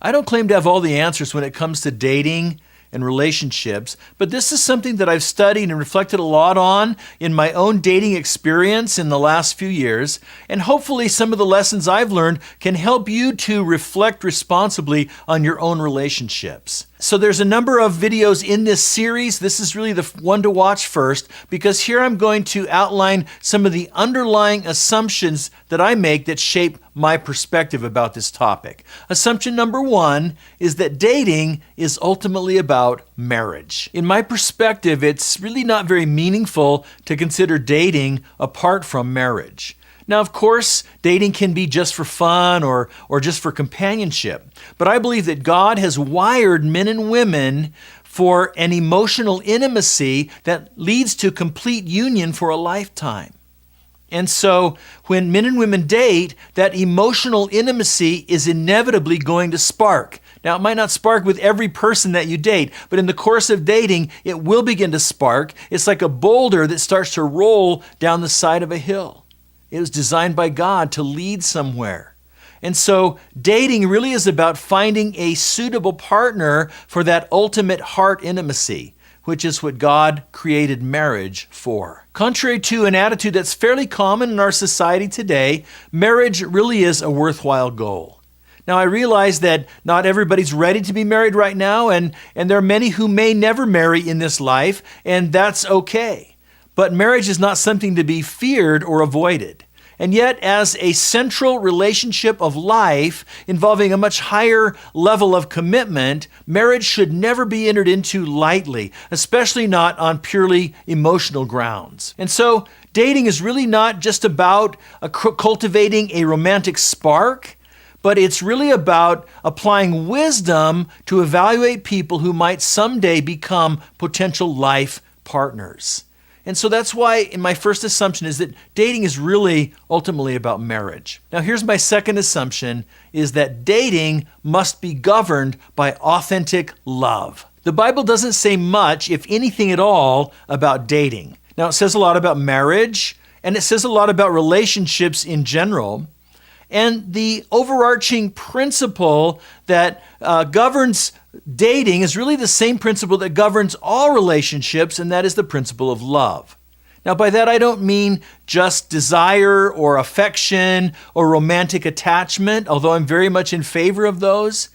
I don't claim to have all the answers when it comes to dating and relationships, but this is something that I've studied and reflected a lot on in my own dating experience in the last few years, and hopefully some of the lessons I've learned can help you to reflect responsibly on your own relationships. So there's a number of videos in this series. This is really the one to watch first, because here I'm going to outline some of the underlying assumptions that I make that shape my perspective about this topic. Assumption number one is that dating is ultimately about marriage. In my perspective, it's really not very meaningful to consider dating apart from marriage. Now, of course, dating can be just for fun or just for companionship, but I believe that God has wired men and women for an emotional intimacy that leads to complete union for a lifetime. And so when men and women date, that emotional intimacy is inevitably going to spark. Now, it might not spark with every person that you date, but in the course of dating, it will begin to spark. It's like a boulder that starts to roll down the side of a hill. It was designed by God to lead somewhere. And so dating really is about finding a suitable partner for that ultimate heart intimacy, which is what God created marriage for. Contrary to an attitude that's fairly common in our society today, marriage really is a worthwhile goal. Now, I realize that not everybody's ready to be married right now, and there are many who may never marry in this life, and that's okay. But marriage is not something to be feared or avoided. And yet, as a central relationship of life involving a much higher level of commitment, marriage should never be entered into lightly, especially not on purely emotional grounds. And so, dating is really not just about cultivating a romantic spark, but it's really about applying wisdom to evaluate people who might someday become potential life partners. And so that's why my first assumption is that dating is really ultimately about marriage. Now here's my second assumption, is that dating must be governed by authentic love. The Bible doesn't say much, if anything at all, about dating. Now it says a lot about marriage, and it says a lot about relationships in general. And the overarching principle that governs dating is really the same principle that governs all relationships, and that is the principle of love. Now, by that I don't mean just desire or affection or romantic attachment, although I'm very much in favor of those.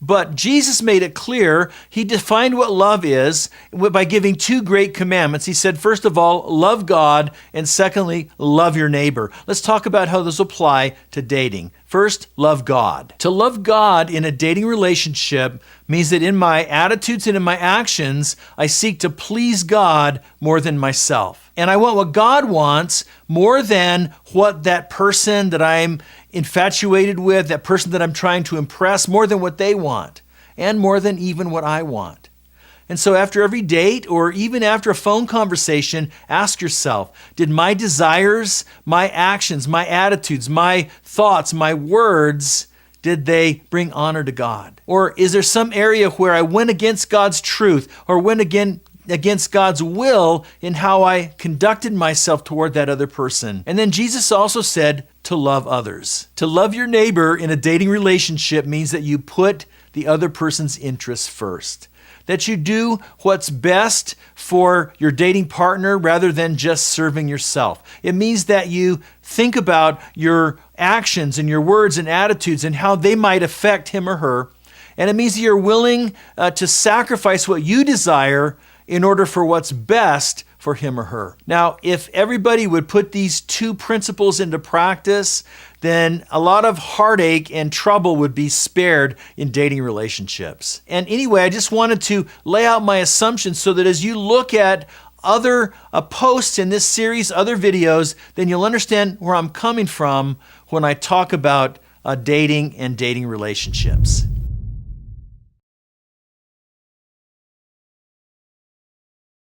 But Jesus made it clear. He defined what love is by giving two great commandments. He said, first of all, love God, and secondly, love your neighbor. Let's talk about how those apply to dating. First, love God. To love God in a dating relationship means that in my attitudes and in my actions, I seek to please God more than myself. And I want what God wants more than what that person that I'm infatuated with, that person that I'm trying to impress, more than what they want, and more than even what I want. And so after every date, or even after a phone conversation, ask yourself, did my desires, my actions, my attitudes, my thoughts, my words, did they bring honor to God? Or is there some area where I went against God's truth, or went against God's will in how I conducted myself toward that other person? And then Jesus also said to love others. To love your neighbor in a dating relationship means that you put the other person's interests first. That you do what's best for your dating partner rather than just serving yourself. It means that you think about your actions and your words and attitudes and how they might affect him or her. And it means that you're willing to sacrifice what you desire in order for what's best for him or her. Now, if everybody would put these two principles into practice, then a lot of heartache and trouble would be spared in dating relationships. And anyway, I just wanted to lay out my assumptions so that as you look at other posts in this series, other videos, then you'll understand where I'm coming from when I talk about dating and dating relationships.